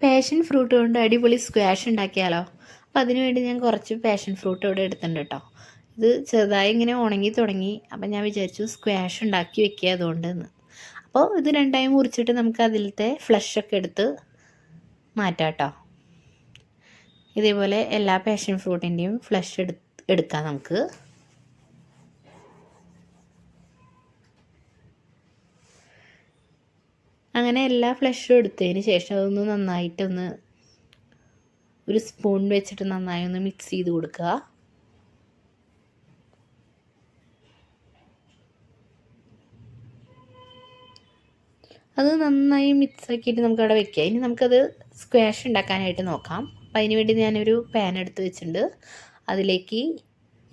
Passion fruit കൊണ്ട് അടിപൊളി squash ഉണ്ടാക്കിയാലോ. അപ്പോൾ അതിനുവേണ്ടി ഞാൻ കുറച്ച് പാഷൻ ഫ്രൂട്ട് ഇവിടെ എടുത്തിട്ടുണ്ട് കേട്ടോ. ഇത് ചെറുതായി ഇങ്ങനെ ഉണങ്ങി തുടങ്ങി. അപ്പം ഞാൻ വിചാരിച്ചു സ്ക്വാഷ് ഉണ്ടാക്കി വെക്കുക അതുകൊണ്ടെന്ന്. അപ്പോൾ ഇത് രണ്ടായി മുറിച്ചിട്ട് നമുക്ക് അതിലത്തെ ഫ്ലഷൊക്കെ എടുത്ത് മാറ്റാം കേട്ടോ. ഇതേപോലെ എല്ലാ പാഷൻ ഫ്രൂട്ടിൻ്റെയും ഫ്ലഷ് എടുക്കാം നമുക്ക്. അങ്ങനെ എല്ലാ ഫ്ലഷും എടുത്തതിന് ശേഷം അതൊന്ന് നന്നായിട്ടൊന്ന് ഒരു സ്പൂൺ വെച്ചിട്ട് നന്നായി ഒന്ന് മിക്സ് ചെയ്ത് കൊടുക്കുക. അത് നന്നായി മിക്സ് ആക്കിയിട്ട് നമുക്കവിടെ വെക്കാം. ഇനി നമുക്കത് സ്ക്വാഷ് ഉണ്ടാക്കാനായിട്ട് നോക്കാം. അപ്പം അതിന് വേണ്ടി ഞാനൊരു പാൻ എടുത്ത് വെച്ചിട്ടുണ്ട്. അതിലേക്ക്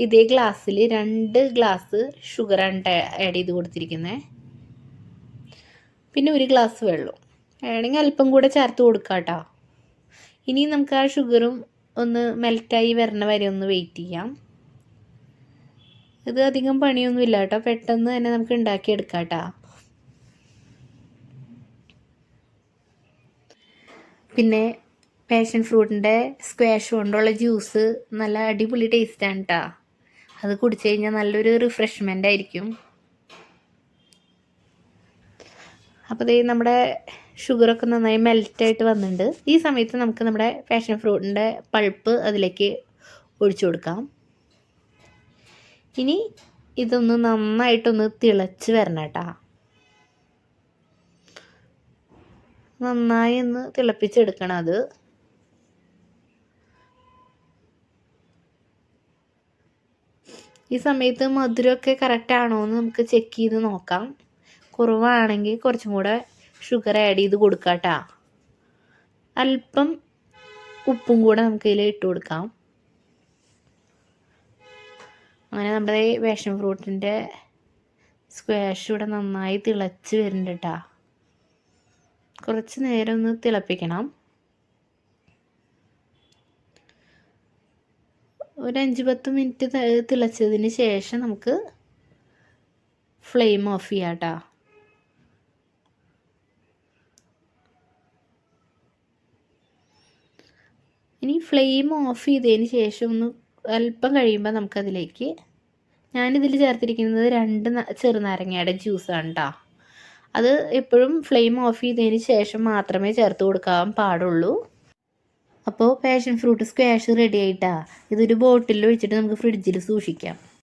ഇതേ ഗ്ലാസ്സിൽ 2 ഗ്ലാസ് ഷുഗറാണ് ആഡ് ചെയ്ത് കൊടുത്തിരിക്കുന്നത്. പിന്നെ 1 ഗ്ലാസ് വെള്ളം വേണമെങ്കിൽ അല്പം കൂടെ ചേർത്ത് കൊടുക്കാം കേട്ടോ. ഇനി നമുക്ക് ആ ഷുഗറും ഒന്ന് മെൽറ്റായി വരണ വരെ ഒന്ന് വെയിറ്റ് ചെയ്യാം. ഇത് അധികം പണിയൊന്നുമില്ല കേട്ടോ, പെട്ടെന്ന് തന്നെ നമുക്ക് ഉണ്ടാക്കിയെടുക്കാം കേട്ടോ. പിന്നെ പാഷൻ ഫ്രൂട്ടിൻ്റെ സ്ക്വാഷ് കൊണ്ടുള്ള ജ്യൂസ് നല്ല അടിപൊളി ടേസ്റ്റാണ് കേട്ടോ. അത് കുടിച്ചു കഴിഞ്ഞാൽ നല്ലൊരു റിഫ്രഷ്മെൻ്റ് ആയിരിക്കും. അപ്പോൾ ഇത് നമ്മുടെ ഷുഗറൊക്കെ നന്നായി മെൽറ്റായിട്ട് വന്നിട്ടുണ്ട്. ഈ സമയത്ത് നമുക്ക് നമ്മുടെ പാഷൻ ഫ്രൂട്ടിൻ്റെ പൾപ്പ് അതിലേക്ക് ഒഴിച്ചു കൊടുക്കാം. ഇനി ഇതൊന്ന് നന്നായിട്ടൊന്ന് തിളച്ച് വരണം കേട്ടോ. നന്നായി ഒന്ന് തിളപ്പിച്ചെടുക്കണം. അത് ഈ സമയത്ത് മധുരമൊക്കെ കറക്റ്റാണോ എന്ന് നമുക്ക് ചെക്ക് ചെയ്ത് നോക്കാം. കുറവാണെങ്കിൽ കുറച്ചും കൂടെ ഷുഗർ ആഡ് ചെയ്ത് കൊടുക്കാം കേട്ടോ. അല്പം ഉപ്പും കൂടെ നമുക്ക് ഇതിൽ ഇട്ട് കൊടുക്കാം. അങ്ങനെ നമ്മുടെ പാഷൻ ഫ്രൂട്ടിൻ്റെ സ്ക്വാഷ് ഇവിടെ നന്നായി തിളച്ച് വരുന്നുണ്ട് കേട്ടോ. കുറച്ച് നേരം ഒന്ന് തിളപ്പിക്കണം. ഒരു 5-10 മിനിറ്റ് തിളച്ചതിന് ശേഷം നമുക്ക് ഫ്ലെയിം ഓഫ് ചെയ്യാം കേട്ടോ. ഇനി ഫ്ലെയിം ഓഫ് ചെയ്തതിന് ശേഷം ഒന്ന് അല്പം കഴിയുമ്പോൾ നമുക്കതിലേക്ക് ഞാനിതിൽ ചേർത്തിരിക്കുന്നത് 2 ചെറുനാരങ്ങയുടെ ജ്യൂസാണ് കേട്ടോ. അത് എപ്പോഴും ഫ്ലെയിം ഓഫ് ചെയ്തതിന് ശേഷം മാത്രമേ ചേർത്ത് കൊടുക്കാൻ പാടുള്ളൂ. അപ്പോൾ പാഷൻ ഫ്രൂട്ട് സ്ക്വാഷ് റെഡി ആയിട്ടാ. ഇതൊരു ബോട്ടിലിൽ വെച്ചിട്ട് നമുക്ക് ഫ്രിഡ്ജിൽ സൂക്ഷിക്കാം.